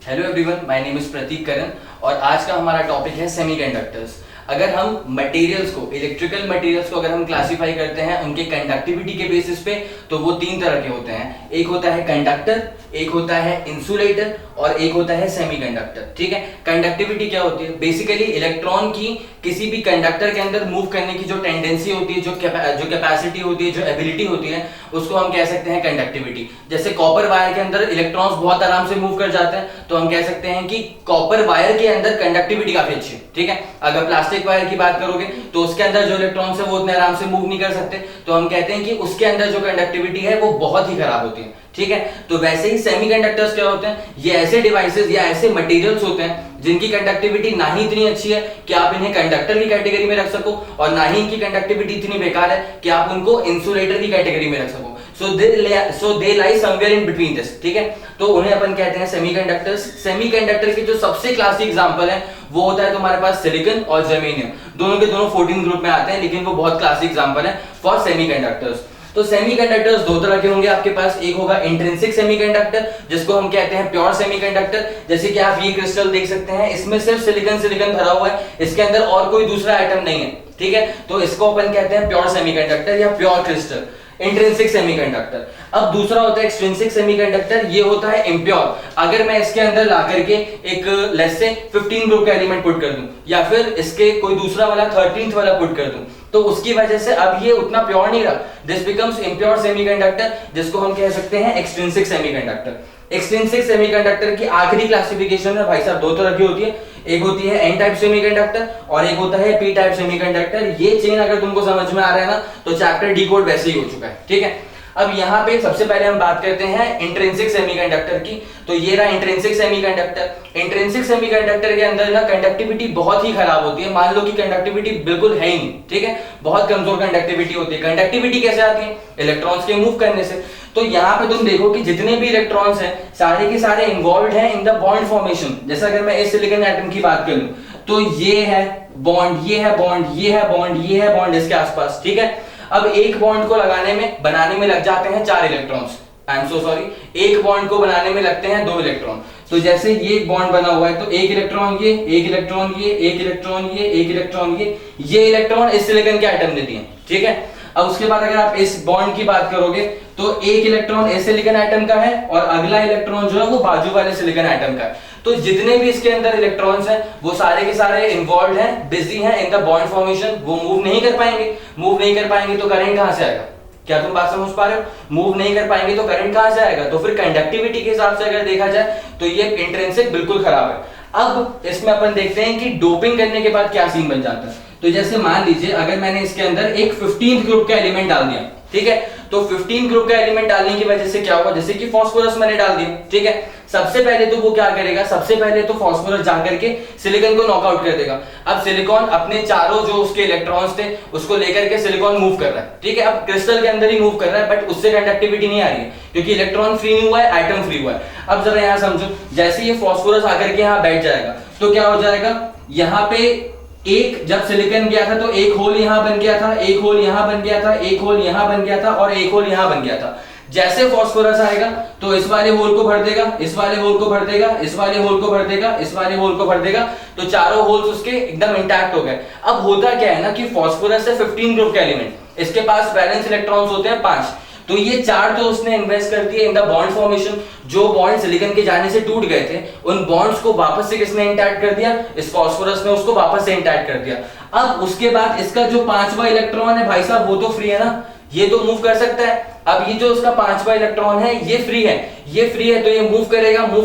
Hello everyone, my name is Prateek Karan और आज का हमारा टॉपिक है सेमीकंडक्टर्स। अगर हम मटेरियल्स को, इलेक्ट्रिकल मटेरियल्स को अगर हम क्लासिफाई करते हैं उनके कंडक्टिविटी के बेसिस पे, तो वो तीन तरह के होते हैं। एक होता है कंडक्टर, एक होता है इंसुलेटर और एक होता है सेमीकंडक्टर। ठीक है, कंडक्टिविटी क्या होती है? बेसिकली इलेक्ट्रॉन की किसी भी कंडक्टर के अंदर मूव करने की जो टेंडेंसी होती है, जो कैपेसिटी होती है, जो एबिलिटी होती है, उसको हम कह सकते हैं कंडक्टिविटी। जैसे कॉपर वायर के अंदर इलेक्ट्रॉन्स बहुत आराम से मूव कर जाते हैं, तो हम कह सकते हैं कि कॉपर वायर के अंदर कंडक्टिविटी काफी अच्छी है। ठीक है, अगर प्लास्टिक वायर की बात करोगे तो उसके अंदर जो इलेक्ट्रॉन्स है वो उतने आराम से मूव नहीं कर सकते, तो हम कहते हैं कि उसके अंदर जो कंडक्टिविटी है वो बहुत ही खराब होती है। ठीक है, तो वैसे ही सेमीकंडक्टर्स क्या होते हैं? ये ऐसे डिवाइसेस या ऐसे मटेरियल्स होते हैं जिनकी कंडक्टिविटी ना ही इतनी अच्छी है कि आप इन्हें कंडक्टर की कैटेगरी में रख सको, और ना ही इनकी कंडक्टिविटी इतनी बेकार है कि आप उनको इंसुलेटर की कैटेगरी में रख सको। सो दे लाई समवेयर इन बिटवीन दिस। ठीक है, तो उन्हें अपन कहते हैं सेमीकंडक्टर्स। सेमीकंडक्टर के जो सबसे क्लासिक एग्जांपल है वो होता है तुम्हारे पास सिलिकॉन और जर्मेनियम। दोनों के दोनों 14 ग्रुप में आते हैं, लेकिन वो बहुत क्लासिक एग्जांपल है फॉर सेमीकंडक्टर्स। तो सेमीकंडक्टर्स दो तरह के होंगे आपके पास। एक होगा इंट्रिंसिक सेमीकंडक्टर, जिसको हम कहते हैं प्योर सेमीकंडक्टर। जैसे कि आप ये क्रिस्टल देख सकते हैं, इसमें सिर्फ सिलिकॉन भरा हुआ है, इसके अंदर और कोई दूसरा आइटम नहीं है। ठीक है, तो इसको अपन कहते हैं प्योर सेमीकंडक्टर या प्योर क्रिस्टल, इंट्रिंसिक सेमीकंडक्टर। अब दूसरा होता है एक्सट्रिंसिक सेमीकंडक्टर, ये होता है इम्प्योर। अगर मैं इसके अंदर ला करके एक लेट्स से 15 ग्रुप का एलिमेंट पुट कर दूं, या फिर इसके कोई दूसरा वाला 13th वाला पुट कर दूं, तो उसकी वजह से अब ये उतना प्योर नहीं रहा, दिस बिकम्स इम्प्योर सेमीकंडक्टर, जिसको हम कह सकते हैं एक्सट्रिंसिक सेमीकंडक्टर। एक्सट्रिंसिक सेमीकंडक्टर की आखिरी क्लासिफिकेशन में भाई साहब दो तरह की होती है, एक होती है एन टाइप सेमीकंडक्टर और एक होता है पी टाइप सेमीकंडक्टर। ये चेन अगर तुमको समझ में आ रहा है ना, तो चैप्टर डिकोड वैसे ही हो चुका है। ठीक है, अब यहाँ पे सबसे पहले हम बात करते हैं इंट्रिंसिक सेमीकंडक्टर की। तो ये रहा इंट्रिंसिक सेमीकंडक्टर। इंट्रिंसिक सेमीकंडक्टर के अंदर ना कंडक्टिविटी बहुत ही खराब होती है। मान लो कि कंडक्टिविटी बिल्कुल है ही नहीं, ठीक है, बहुत कमजोर कंडक्टिविटी होती है। कंडक्टिविटी कैसे आती है? इलेक्ट्रॉन्स के मूव करने से। तो यहाँ पे तुम देखो कि जितने भी इलेक्ट्रॉन्स हैं सारे के सारे इन्वॉल्व हैं इन द बॉन्ड फॉर्मेशन। जैसे अगर मैं इस सिलिकॉन एटम की बात करूं, तो ये है बॉन्ड, ये है बॉन्ड, ये है बॉन्ड, ये है बॉन्ड इसके आसपास। ठीक है, अब एक बॉन्ड को बनाने में लग जाते हैं 4 electrons. I am so sorry, एक बॉन्ड को बनाने में लगते हैं 2 इलेक्ट्रॉन। तो जैसे ये बॉन्ड बना हुआ है, तो एक इलेक्ट्रॉन ये, एक इलेक्ट्रॉन ये, एक इलेक्ट्रॉन ये, एक इलेक्ट्रॉन ये इलेक्ट्रॉन इस सिलिकॉन के एटम ने दिए। ठीक है, अब उसके बाद अगर आप इस बॉन्ड की बात करोगे, तो एक इलेक्ट्रॉन इस सिलिकॉन एटम का है और अगला इलेक्ट्रॉन जो है वो बाजू वाले सिलिकॉन एटम का है। तो जितने भी इसके अंदर इलेक्ट्रॉन्स हैं वो सारे के सारे इन्वॉल्व हैं, बिजी हैं इन द बॉन्ड फॉर्मेशन। वो मूव नहीं कर पाएंगे, मूव नहीं कर पाएंगे तो करंट कहां से आएगा? क्या तुम बात समझ पा रहे हो? मूव नहीं कर पाएंगे तो करंट कहां से आएगा? तो फिर कंडक्टिविटी के हिसाब से अगर देखा जाए तो ये इंट्रिंसिक बिल्कुल खराब है। अब इसमें अपन देखते हैं कि डोपिंग करने के बाद क्या सीन बन जाता है। तो जैसे मान लीजिए अगर मैंने इसके अंदर एक 15th ग्रुप का एलिमेंट डाल दिया, ठीक है, तो 15 ग्रुप का एलिमेंट डालने की वजह से क्या होगा? जैसे कि फास्फोरस मैंने डाल दिया, ठीक है, सबसे पहले तो वो क्या करेगा? सबसे पहले तो फास्फोरस जाकर के सिलिकॉन को नॉकआउट कर देगा। अब सिलिकॉन अपने चारों जो उसके इलेक्ट्रॉन्स थे उसको लेकर के सिलिकॉन मूव कर रहा है। ठीक है, अब क्रिस्टल के अंदर ही मूव कर रहा है, बट उससे कंडक्टिविटी नहीं आ रही है क्योंकि इलेक्ट्रॉन फ्री नहीं हुआ है, एटम फ्री हुआ है। अब जरा यहां समझो, जैसे ये फास्फोरस आकर के यहां बैठ जाएगा तो क्या हो जाएगा? यहां पे एक जब सिलिकॉन गया था तो एक होल यहां बन गया था, एक होल यहां बन गया था, एक होल यहां बन गया था और एक होल यहां बन गया था। जैसे फास्फोरस आएगा तो इस वाले होल को भर देगा, इस वाले होल को भर देगा, इस वाले होल को भर देगा, इस वाले होल को भर देगा, तो चारों होल्स उसके एकदम इंटैक्ट हो गए। अब होता क्या है ना कि फास्फोरस है 15 ग्रुप का एलिमेंट, इसके पास वैलेंस इलेक्ट्रॉन्स होते हैं 5, तो ये 4 तो उसने इन्वेस्ट कर दिए इन द बॉन्ड फॉर्मेशन। जो बॉन्ड सिलिकॉन के जाने से टूट गए थे उन बॉन्ड्स को वापस से किसने इंटैक्ट कर दिया? इस फास्फोरस ने उसको वापस से इंटैक्ट कर दिया। अब उसके बाद इसका जो 5वां इलेक्ट्रॉन है भाई साहब वो तो फ्री है ना, ये तो मूव कर सकता है। अब ये जो उसका 5वां इलेक्ट्रॉन है ये फ्री है, ये फ्री है, तो ये मूव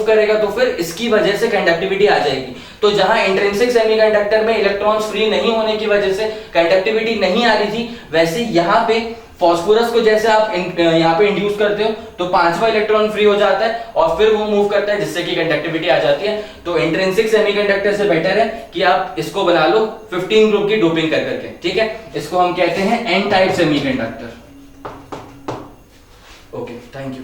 करेगा तो फिर इसकी वजह से कंडक्टिविटी आ जाएगी। तो जहां इंट्रिंसिक सेमीकंडक्टर में इलेक्ट्रॉन्स फ्री नहीं होने की वजह से कंडक्टिविटी नहीं आ रही थी, वैसे यहां पे फास्फोरस को जैसे आप यहाँ पे इंड्यूस करते हो तो 5वां इलेक्ट्रॉन फ्री हो जाता है और फिर वो मूव करता है जिससे कि कंडक्टिविटी आ जाती है। तो इंट्रिंसिक सेमीकंडक्टर से बेटर है कि आप इसको बना लो 15 ग्रुप की डोपिंग कर करके। ठीक है, इसको हम कहते हैं N type semiconductor. Okay, thank you.